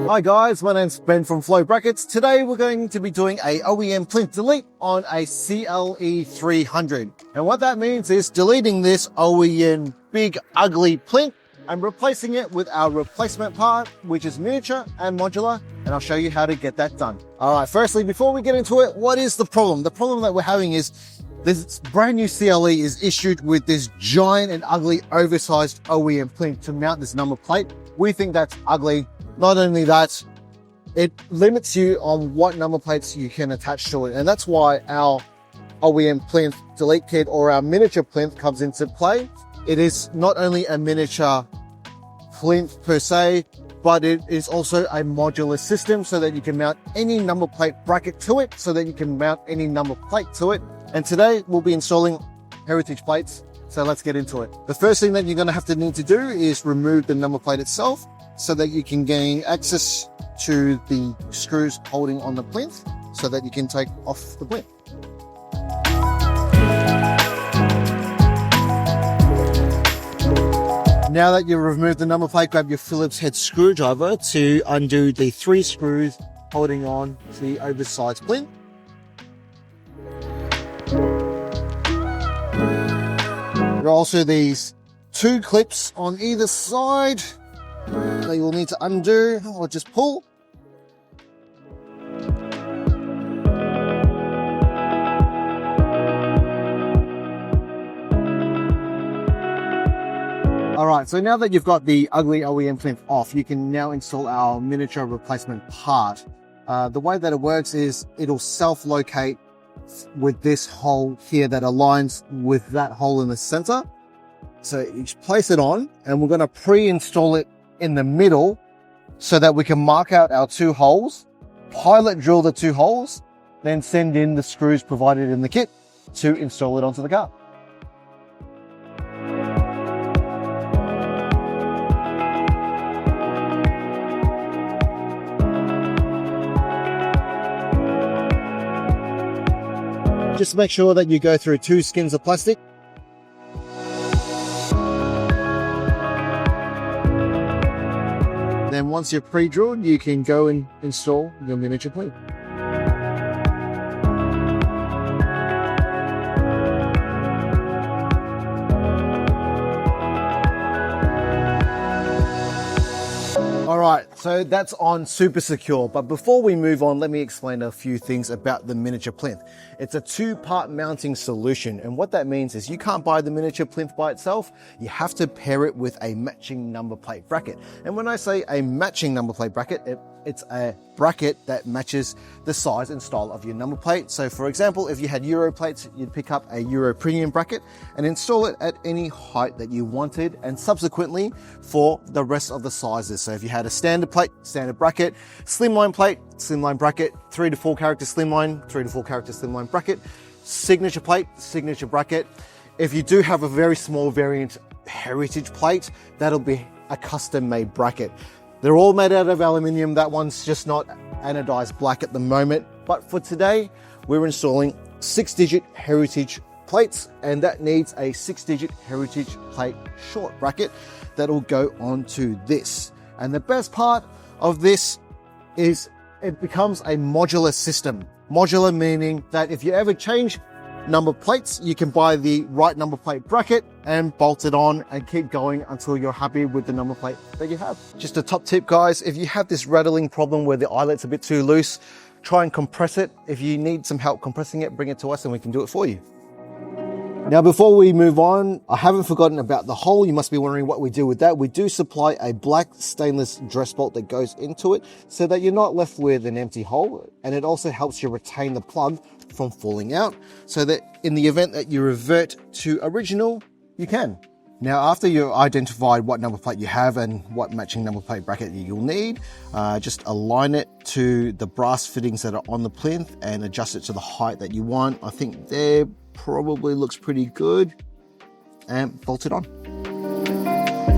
Hi guys, my name's Ben from Flow Brackets. Today we're going to be doing a OEM plinth delete on a CLE300. And what that means is deleting this OEM big ugly plinth and replacing it with our replacement part, which is miniature and modular, and I'll show you how to get that done. All right, firstly, before we get into it, what is the problem? The problem that we're having is this brand new CLE is issued with this giant and ugly oversized OEM plinth to mount this number plate. We think that's ugly. Not only that, it limits you on what number plates you can attach to it. And that's why our OEM plinth delete kit or our miniature plinth comes into play. It is not only a miniature plinth per se, but it is also a modular system so that you can mount any number plate bracket to it, so that you can mount any number plate to it. And today we'll be installing heritage plates. So let's get into it. The first thing that you're going to need to do is remove the number plate itself so that you can gain access to the screws holding on the plinth so that you can take off the plinth. Now that you've removed the number plate, grab your Phillips head screwdriver to undo the 3 screws holding on to the oversized plinth. There are also these 2 clips on either side that you will need to undo or just pull. Alright, so now that you've got the ugly OEM plinth off, you can now install our miniature replacement part. The way that it works is it'll self-locate with this hole here that aligns with that hole in the center. So you just place it on, and we're going to pre-install it in the middle so that we can mark out our 2 holes, pilot drill the 2 holes, then send in the screws provided in the kit to install it onto the car. Just make sure that you go through 2 skins of plastic. Then once you're pre-drilled, you can go and install your miniature plinth. Alright, so that's on super secure, but before we move on, let me explain a few things about the miniature plinth. It's a 2-part mounting solution, and what that means is you can't buy the miniature plinth by itself, you have to pair it with a matching number plate bracket. And when I say a matching number plate bracket, it's a bracket that matches the size and style of your number plate. So for example, if you had Euro plates, you'd pick up a Euro premium bracket and install it at any height that you wanted, and subsequently for the rest of the sizes. So if you had a standard plate, standard bracket, slimline plate, slimline bracket, 3 to 4 character slimline, 3 to 4 character slimline bracket, signature plate, signature bracket. If you do have a very small variant heritage plate, that'll be a custom made bracket. They're all made out of aluminium. That one's just not anodized black at the moment. But for today, we're installing 6-digit heritage plates, and that needs a 6-digit heritage plate short bracket that'll go onto this. And the best part of this is it becomes a modular system. Modular meaning that if you ever change number plates, you can buy the right number plate bracket and bolt it on and keep going until you're happy with the number plate that you have. Just a top tip, guys, if you have this rattling problem where the eyelet's a bit too loose, try and compress it. If you need some help compressing it, bring it to us and we can do it for you. Now, before we move on, I haven't forgotten about the hole. You must be wondering what we do with that. We do supply a black stainless dress bolt that goes into it so that you're not left with an empty hole. And it also helps you retain the plug from falling out so that in the event that you revert to original, you can. Now, after you've identified what number plate you have and what matching number plate bracket you'll need, just align it to the brass fittings that are on the plinth and adjust it to the height that you want. I think there probably looks pretty good, and bolt it on.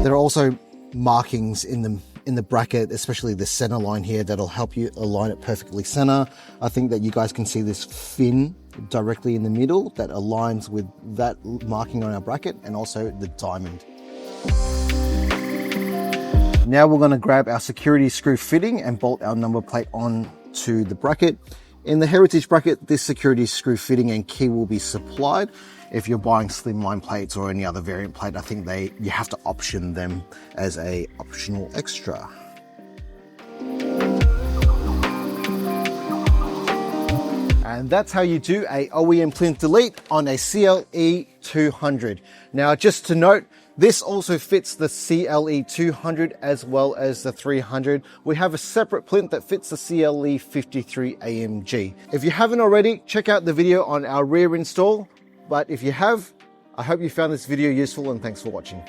There are also markings in the bracket, especially the center line here, that'll help you align it perfectly center. I think that you guys can see this fin directly in the middle that aligns with that marking on our bracket, and also the diamond. Now we're going to grab our security screw fitting and bolt our number plate on to the bracket. In the Heritage bracket, this security screw fitting and key will be supplied. If you're buying slimline plates or any other variant plate, I think you have to option them as a optional extra. And that's how you do a OEM plinth delete on a CLE300. Now, just to note, this also fits the CLE200 as well as the 300. We have a separate plinth that fits the CLE53 AMG. If you haven't already, check out the video on our rear install. But if you have, I hope you found this video useful, and thanks for watching.